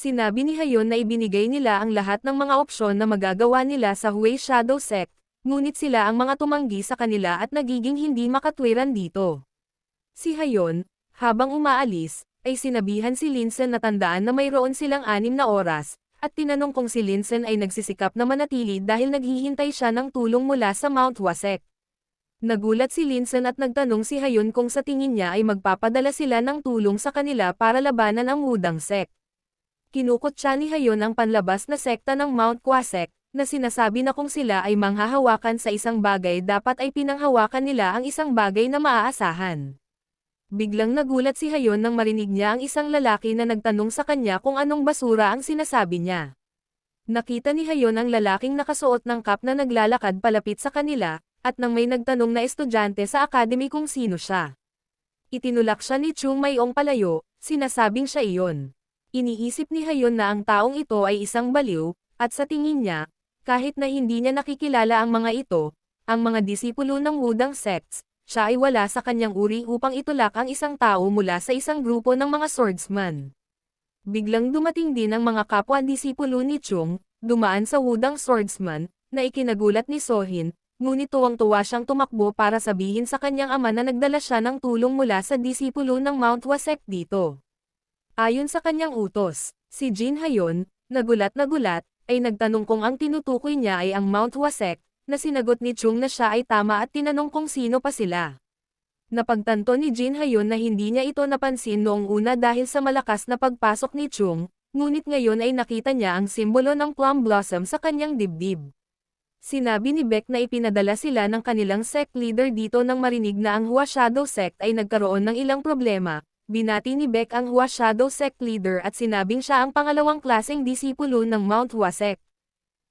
Sinabi ni Hayon na ibinigay nila ang lahat ng mga opsyon na magagawa nila sa Hui Shadow Sect, ngunit sila ang mga tumanggi sa kanila at nagiging hindi makatwiran dito. Si Hayon, habang umaalis, ay sinabihan si Linsen na tandaan na mayroon silang 6 na oras, at tinanong kung si Linsen ay nagsisikap na manatili dahil naghihintay siya ng tulong mula sa Mount Wasek. Nagulat si Linsen at nagtanong si Hayon kung sa tingin niya ay magpapadala sila ng tulong sa kanila para labanan ang Wudang Sect. Kinukot siya ni Hayon ang panlabas na sekta ng Mount Kwasek, na sinasabi na kung sila ay manghahawakan sa isang bagay dapat ay pinanghawakan nila ang isang bagay na maaasahan. Biglang nagulat si Hayon nang marinig niya ang isang lalaki na nagtanong sa kanya kung anong basura ang sinasabi niya. Nakita ni Hayon ang lalaking nakasuot ng cap na naglalakad palapit sa kanila, at nang may nagtanong na estudyante sa academy kung sino siya. Itinulak siya ni Chung Mayong palayo, sinasabing siya iyon. Iniisip ni Hayon na ang taong ito ay isang baliw, at sa tingin niya, kahit na hindi niya nakikilala ang mga ito, ang mga disipulo ng Wudang Sects, siya ay wala sa kanyang uri upang itulak ang isang tao mula sa isang grupo ng mga swordsman. Biglang dumating din ang mga kapwa-disipulo ni Chung, dumaan sa Wudang swordsman, na ikinagulat ni Sohin, ngunit tuwang-tuwa siyang tumakbo para sabihin sa kanyang ama na nagdala siya ng tulong mula sa disipulo ng Mount Wasek dito. Ayon sa kanyang utos, si Jin Hayon, nagulat, ay nagtanong kung ang tinutukoy niya ay ang Mount Wasek, na sinagot ni Chung na siya ay tama at tinanong kung sino pa sila. Napagtanto ni Jin Hayon na hindi niya ito napansin noong una dahil sa malakas na pagpasok ni Chung, ngunit ngayon ay nakita niya ang simbolo ng plum blossom sa kanyang dibdib. Sinabi ni Beck na ipinadala sila ng kanilang sect leader dito nang marinig na ang Hua Shadow Sect ay nagkaroon ng ilang problema. Binati ni Beck ang Hua Shadow Sect leader at sinabing siya ang pangalawang klaseng disipulo ng Mount Wasek.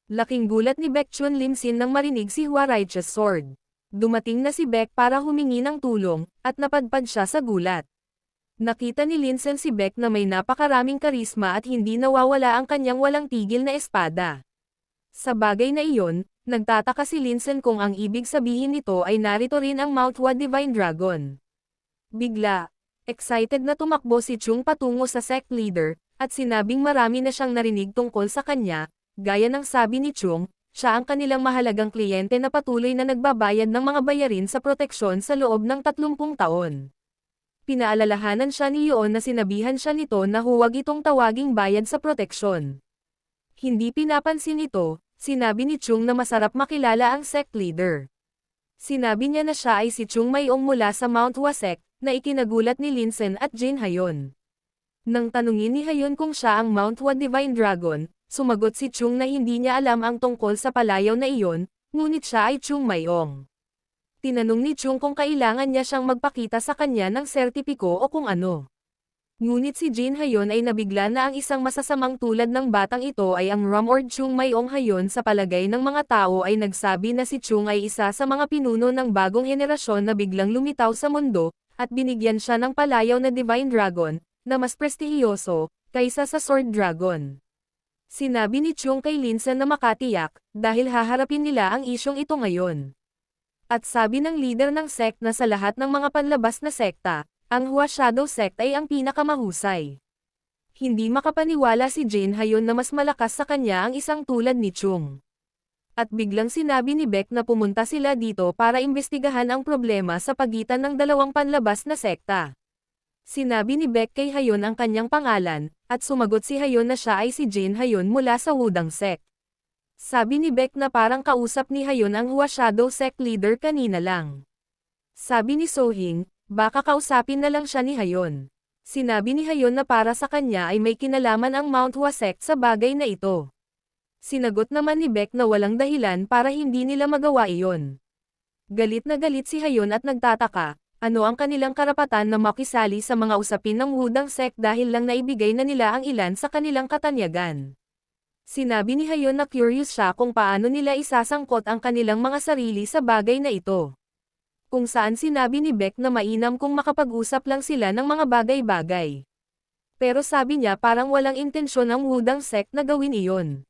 Laking gulat ni Beck Chun Limsin nang marinig si Hua Righteous Sword. Dumating na si Beck para humingi ng tulong, at napadpad siya sa gulat. Nakita ni Linsen si Beck na may napakaraming karisma at hindi nawawala ang kanyang walang tigil na espada. Sa bagay na iyon, nagtataka si Linsen kung ang ibig sabihin nito ay narito rin ang Mount Hua Divine Dragon. Bigla, excited na tumakbo si Chung patungo sa sect leader, at sinabing marami na siyang narinig tungkol sa kanya, gaya ng sabi ni Chung, siya ang kanilang mahalagang kliyente na patuloy na nagbabayad ng mga bayarin sa proteksyon sa loob ng 30 taon. Pinaalalahanan siya ni Yoon na sinabihan siya nito na huwag itong tawaging bayad sa proteksyon. Hindi pinapansin ito, sinabi ni Chung na masarap makilala ang sect leader. Sinabi niya na siya ay si Chung Mayong mula sa Mount Wasek, na ikinagulat ni Linsen at Jin Hayon. Nang tanungin ni Hayon kung siya ang Mount Hua Divine Dragon, sumagot si Chung na hindi niya alam ang tungkol sa palayaw na iyon, ngunit siya ay Chung Mayong. Tinanong ni Chung kung kailangan niya siyang magpakita sa kanya ng sertipiko o kung ano. Ngunit si Jin Hayon ay nabigla na ang isang masasamang tulad ng batang ito ay ang Rumord Chung Mayong Hayon sa palagay ng mga tao ay nagsabi na si Chung ay isa sa mga pinuno ng bagong henerasyon na biglang lumitaw sa mundo, at binigyan siya ng palayaw na Divine Dragon, na mas prestihiyoso, kaysa sa Sword Dragon. Sinabi ni Chung kay Linsen na makatiyak, dahil haharapin nila ang isyong ito ngayon. At sabi ng leader ng sect na sa lahat ng mga panlabas na sekta, ang Hua Shadow Sect ay ang pinakamahusay. Hindi makapaniwala si Jin Hayon na mas malakas sa kanya ang isang tulad ni Chung. At biglang sinabi ni Beck na pumunta sila dito para imbestigahan ang problema sa pagitan ng dalawang panlabas na sekta. Sinabi ni Beck kay Hayon ang kanyang pangalan, at sumagot si Hayon na siya ay si Jin Hayon mula sa Wudang Sect. Sabi ni Beck na parang kausap ni Hayon ang Hua Shadow Sect leader kanina lang. Sabi ni Sohing, baka kausapin na lang siya ni Hayon. Sinabi ni Hayon na para sa kanya ay may kinalaman ang Mount Hua Sect sa bagay na ito. Sinagot naman ni Beck na walang dahilan para hindi nila magawa iyon. Galit na galit si Hayon at nagtataka, ano ang kanilang karapatan na makisali sa mga usapin ng Wudang Sect dahil lang naibigay na nila ang ilan sa kanilang katanyagan. Sinabi ni Hayon na curious siya kung paano nila isasangkot ang kanilang mga sarili sa bagay na ito. Kung saan sinabi ni Beck na mainam kung makapag-usap lang sila ng mga bagay-bagay. Pero sabi niya parang walang intensyon ang Wudang Sect na gawin iyon.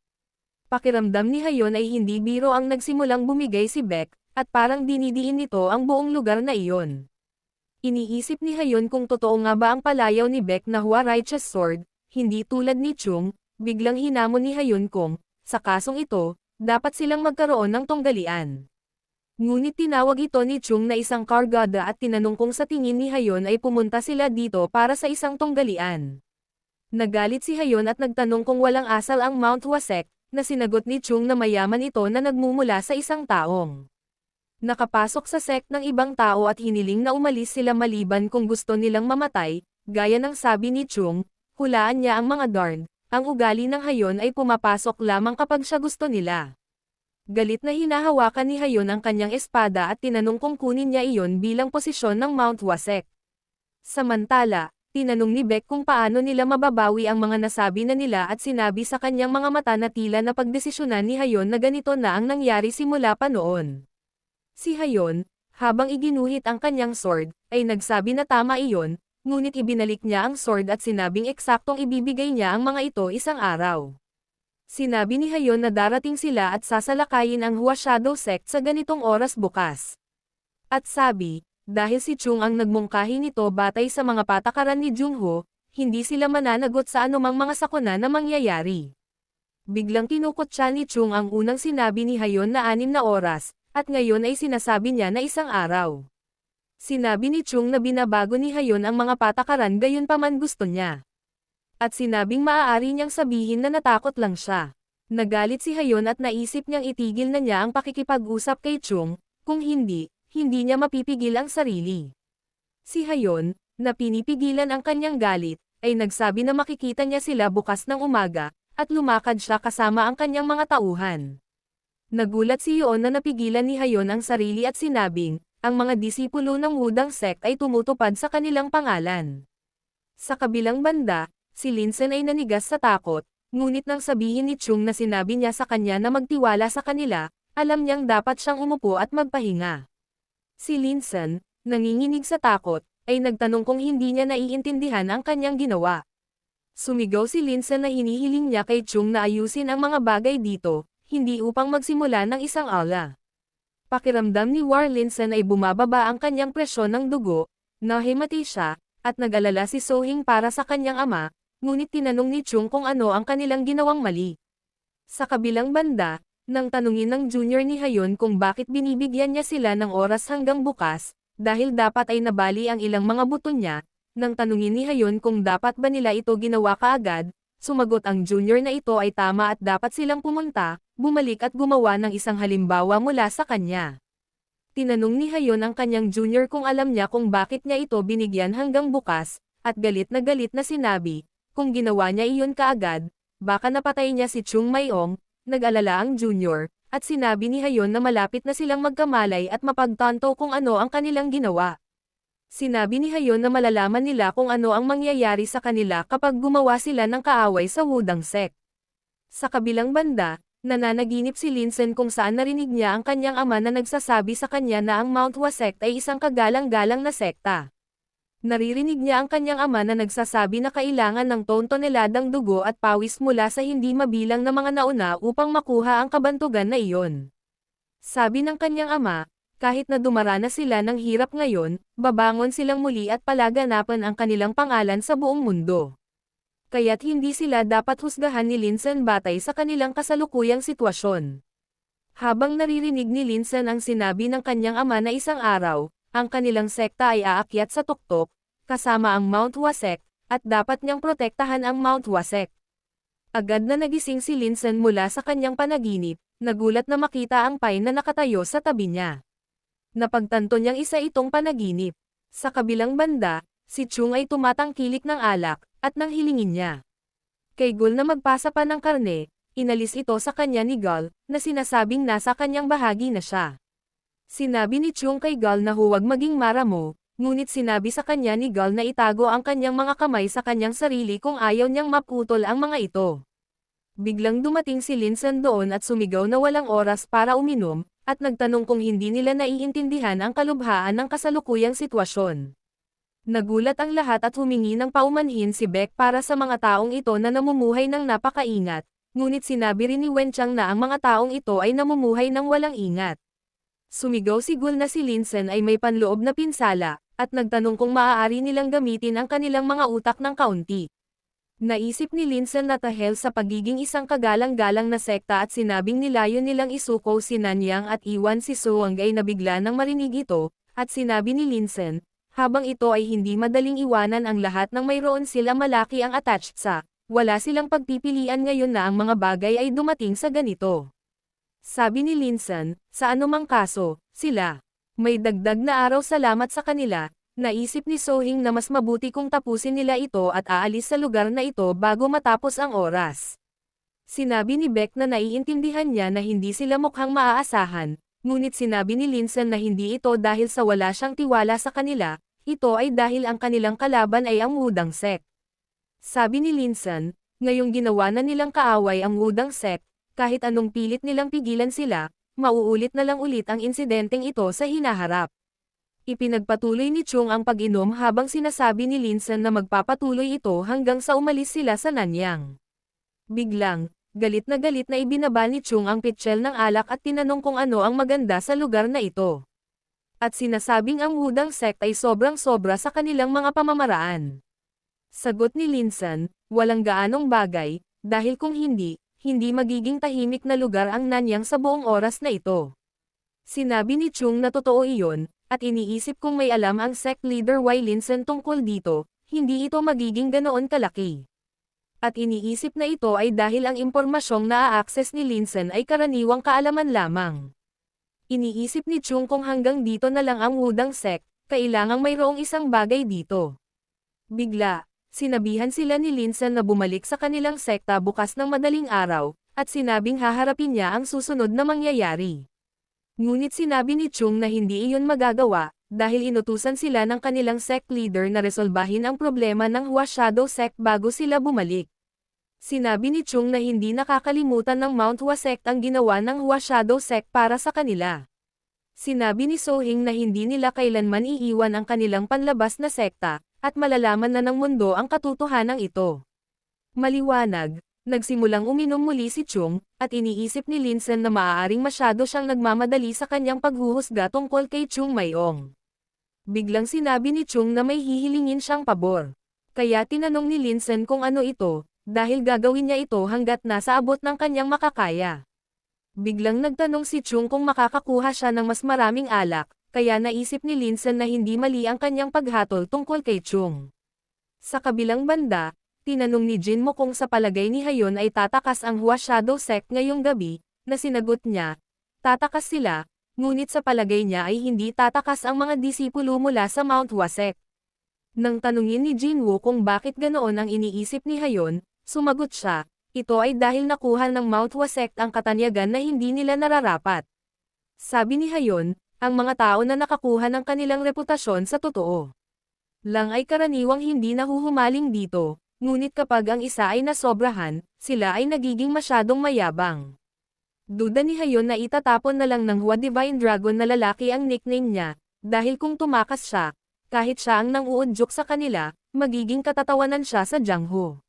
Pakiramdam ni Hayon ay hindi biro ang nagsimulang bumigay si Beck, at parang dinidiin nito ang buong lugar na iyon. Iniisip ni Hayon kung totoo nga ba ang palayaw ni Beck na Hua Righteous Sword, hindi tulad ni Chung, biglang hinamon ni Hayon kung, sa kasong ito, dapat silang magkaroon ng tunggalian. Ngunit tinawag ito ni Chung na isang kargada at tinanong kung sa tingin ni Hayon ay pumunta sila dito para sa isang tunggalian. Nagalit si Hayon at nagtanong kung walang asal ang Mount Wasek, na sinagot ni Chung na mayaman ito na nagmumula sa isang taong nakapasok sa sect ng ibang tao at hiniling na umalis sila maliban kung gusto nilang mamatay, gaya ng sabi ni Chung, hulaan niya ang mga Darn, ang ugali ng Hayon ay pumapasok lamang kapag siya gusto nila. Galit na hinahawakan ni Hayon ang kanyang espada at tinanong kung kunin niya iyon bilang posisyon ng Mount Wasek. Samantala, tinanong ni Beck kung paano nila mababawi ang mga nasabi na nila at sinabi sa kanyang mga mata na tila na pagdesisyonan ni Hayon na ganito na ang nangyari simula pa noon. Si Hayon, habang iginuhit ang kanyang sword, ay nagsabi na tama iyon, ngunit ibinalik niya ang sword at sinabing eksaktong ibibigay niya ang mga ito isang araw. Sinabi ni Hayon na darating sila at sasalakayin ang Hua Shadow Sect sa ganitong oras bukas. At sabi, dahil si Chung ang nagmungkahi nito batay sa mga patakaran ni Jungho, hindi sila mananagot sa anumang mga sakuna na mangyayari. Biglang kinukutya ni Chung ang unang sinabi ni Hayon na 6 na oras, at ngayon ay sinasabi niya na isang araw. Sinabi ni Chung na binabago ni Hayon ang mga patakaran gayunpaman gusto niya. At sinabing maaari niyang sabihin na natakot lang siya. Nagalit si Hayon at naisip niyang itigil na niya ang pakikipag-usap kay Chung, kung hindi niya mapipigil ang sarili. Si Hayon, na pinipigilan ang kanyang galit, ay nagsabi na makikita niya sila bukas ng umaga, at lumakad siya kasama ang kanyang mga tauhan. Nagulat si Yoon na napigilan ni Hayon ang sarili at sinabing, ang mga disipulo ng Wudang Sect ay tumutupad sa kanilang pangalan. Sa kabilang banda, si Linsen ay nanigas sa takot, ngunit nang sabihin ni Chung na sinabi niya sa kanya na magtiwala sa kanila, alam niyang dapat siyang umupo at magpahinga. Si Linsen, nanginginig sa takot, ay nagtanong kung hindi niya naiintindihan ang kanyang ginawa. Sumigaw si Linsen na hinihiling niya kay Chung na ayusin ang mga bagay dito, hindi upang magsimula ng isang ala. Pakiramdam ni War Linsen ay bumababa ang kanyang presyon ng dugo, nahimati siya, at nag-alala si Sohing para sa kanyang ama, ngunit tinanong ni Chung kung ano ang kanilang ginawang mali. Sa kabilang banda, nang tanungin ng junior ni Hayon kung bakit binibigyan niya sila ng oras hanggang bukas, dahil dapat ay nabali ang ilang mga buto niya, nang tanungin ni Hayon kung dapat ba nila ito ginawa kaagad, sumagot ang junior na ito ay tama at dapat silang pumunta, bumalik at gumawa ng isang halimbawa mula sa kanya. Tinanong ni Hayon ang kanyang junior kung alam niya kung bakit niya ito binigyan hanggang bukas, at galit na sinabi, kung ginawa niya iyon kaagad, baka napatay niya si Chung Mayong, nag-alala ang junior, at sinabi ni Hayon na malapit na silang magkamalay at mapagtanto kung ano ang kanilang ginawa. Sinabi ni Hayon na malalaman nila kung ano ang mangyayari sa kanila kapag gumawa sila ng kaaway sa Wudang Sect. Sa kabilang banda, nananaginip si Linsen kung saan narinig niya ang kanyang ama na nagsasabi sa kanya na ang Mount Wasek ay isang kagalang-galang na sekta. Naririnig niya ang kanyang ama na nagsasabi na kailangan ng tontoneladang dugo at pawis mula sa hindi mabilang na mga nauna upang makuha ang kabantugan na iyon. Sabi ng kanyang ama, kahit na dumaranas sila ng hirap ngayon, babangon silang muli at palaganapan ang kanilang pangalan sa buong mundo. Kaya't hindi sila dapat husgahan ni Linsen batay sa kanilang kasalukuyang sitwasyon. Habang naririnig ni Linsen ang sinabi ng kanyang ama na isang araw, ang kanilang sekta ay aakyat sa tuktok, kasama ang Mount Wasek, at dapat niyang protektahan ang Mount Wasek. Agad na nagising si Linsen mula sa kanyang panaginip, nagulat na makita ang Pai na nakatayo sa tabi niya. Napagtanto niyang isa itong panaginip. Sa kabilang banda, si Chung ay tumatangkilik ng alak, at nang hilingin niya kay Gul na magpasa pa ng karne, inalis ito sa kanya ni Gul, na sinasabing nasa kanyang bahagi na siya. Sinabi ni Chung kay Gul na huwag maging maramo, ngunit sinabi sa kanya ni Gul na itago ang kanyang mga kamay sa kanyang sarili kung ayaw niyang maputol ang mga ito. Biglang dumating si Linsen doon at sumigaw na walang oras para uminom, at nagtanong kung hindi nila naiintindihan ang kalubhaan ng kasalukuyang sitwasyon. Nagulat ang lahat at humingi ng paumanhin si Beck para sa mga taong ito na namumuhay ng napakaingat, ngunit sinabi rin ni Wenchang na ang mga taong ito ay namumuhay ng walang ingat. Sumigaw si Gul na si Linsen ay may panloob na pinsala, at nagtanong kung maaari nilang gamitin ang kanilang mga utak ng kaunti. Naisip ni Linsen na dahil sa pagiging isang kagalang-galang na sekta at sinabing nilayon nilang isuko si Nanyang at iwan si Soang ay nabigla nang marinig ito, at sinabi ni Linsen, habang ito ay hindi madaling iwanan ang lahat ng mayroon sila malaki ang attached sa, wala silang pagpipilian ngayon na ang mga bagay ay dumating sa ganito. Sabi ni Linsen, sa anumang kaso, sila, may dagdag na araw salamat sa kanila. Naisip ni Sohing na mas mabuti kung tapusin nila ito at aalis sa lugar na ito bago matapos ang oras. Sinabi ni Beck na naiintindihan niya na hindi sila mukhang maaasahan, ngunit sinabi ni Linsen na hindi ito dahil sa wala siyang tiwala sa kanila, ito ay dahil ang kanilang kalaban ay ang Wudang Sect. Sabi ni Linsen, ngayong ginawa na nilang kaaway ang Wudang Sect, kahit anong pilit nilang pigilan sila, mauulit na lang ulit ang insidenteng ito sa hinaharap. Ipinagpatuloy ni Chung ang pag-inom habang sinasabi ni Linsen na magpapatuloy ito hanggang sa umalis sila sa Nanyang. Biglang, galit na ibinaba ni Chung ang pitchel ng alak at tinanong kung ano ang maganda sa lugar na ito. At sinasabing ang Wudang Sect ay sobrang-sobra sa kanilang mga pamamaraan. Sagot ni Linsen, walang gaanong bagay, dahil kung hindi magiging tahimik na lugar ang Nanyang sa buong oras na ito. Sinabi ni Chung na totoo iyon, at iniisip kung may alam ang sect leader Y. Linsen tungkol dito, hindi ito magiging ganoon kalaki. At iniisip na ito ay dahil ang impormasyong naa-access ni Linsen ay karaniwang kaalaman lamang. Iniisip ni Chung kung hanggang dito na lang ang Wudang Sect, kailangang mayroong isang bagay dito. Bigla, sinabihan sila ni Linsen na bumalik sa kanilang sekta bukas ng madaling araw, at sinabing haharapin niya ang susunod na mangyayari. Ngunit sinabi ni Chung na hindi iyon magagawa, dahil inutusan sila ng kanilang sect leader na resolbahin ang problema ng Hua Shadow Sect bago sila bumalik. Sinabi ni Chung na hindi nakakalimutan ng Mount Hua Sect ang ginawa ng Hua Shadow Sect para sa kanila. Sinabi ni Sohing na hindi nila kailanman iiwan ang kanilang panlabas na sekta, at malalaman na ng mundo ang katotohanan ito. Maliwanag. Nagsimulang uminom muli si Chung, at iniisip ni Linsen na maaaring masyado siyang nagmamadali sa kanyang paghuhusga tungkol kay Chung Mayong. Biglang sinabi ni Chung na may hihilingin siyang pabor. Kaya tinanong ni Linsen kung ano ito, dahil gagawin niya ito hanggat nasa abot ng kanyang makakaya. Biglang nagtanong si Chung kung makakakuha siya ng mas maraming alak, kaya naisip ni Linsen na hindi mali ang kanyang paghatol tungkol kay Chung. Sa kabilang banda, tinanong ni Jinmo kung sa palagay ni Hayon ay tatakas ang Hua Shadow Sect ngayong gabi, na sinagot niya, tatakas sila, ngunit sa palagay niya ay hindi tatakas ang mga disipulo mula sa Mount Hua Sect. Nang tanungin ni Jinwoo kung bakit ganoon ang iniisip ni Hayon, sumagot siya, ito ay dahil nakuha ng Mount Hua Sect ang katanyagan na hindi nila nararapat. Sabi ni Hayon, ang mga tao na nakakuha ng kanilang reputasyon sa totoo lang ay karaniwang hindi nahuhumaling dito. Ngunit kapag ang isa ay nasobrahan, sila ay nagiging masyadong mayabang. Duda ni Hayon na itatapon na lang ng Hua Divine Dragon na lalaki ang nickname niya, dahil kung tumakas siya, kahit siya ang nanguudyok sa kanila, magiging katatawanan siya sa Jianghu.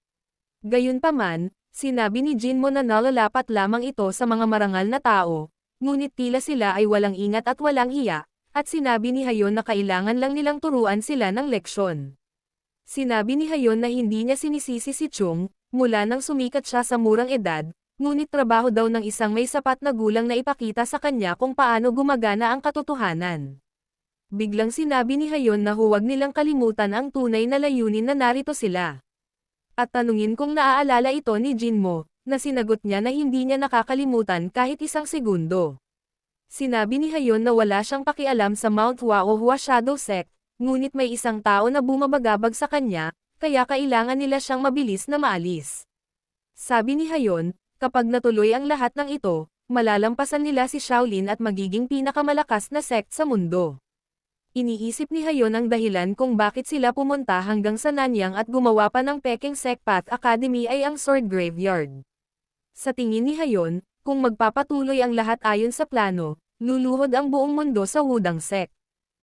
Gayunpaman, sinabi ni Jinmo na nalalapat lamang ito sa mga marangal na tao, ngunit tila sila ay walang ingat at walang hiya, at sinabi ni Hayon na kailangan lang nilang turuan sila ng leksyon. Sinabi ni Hayon na hindi niya sinisisi si Chung, mula nang sumikat siya sa murang edad, ngunit trabaho daw ng isang may sapat na gulang na ipakita sa kanya kung paano gumagana ang katotohanan. Biglang sinabi ni Hayon na huwag nilang kalimutan ang tunay na layunin na narito sila. At tanungin kung naaalala ito ni Jinmo, na sinagot niya na hindi niya nakakalimutan kahit isang segundo. Sinabi ni Hayon na wala siyang pakialam sa Mount Hua o Hua Shadow Sect, ngunit may isang tao na bumabagabag sa kanya, kaya kailangan nila siyang mabilis na maalis. Sabi ni Hayon, kapag natuloy ang lahat ng ito, malalampasan nila si Shaolin at magiging pinakamalakas na sect sa mundo. Iniisip ni Hayon ang dahilan kung bakit sila pumunta hanggang sa Nanyang at gumawa pa ng Peking Sect Path Academy ay ang Sword Graveyard. Sa tingin ni Hayon, kung magpapatuloy ang lahat ayon sa plano, luluhod ang buong mundo sa Wudang Sect.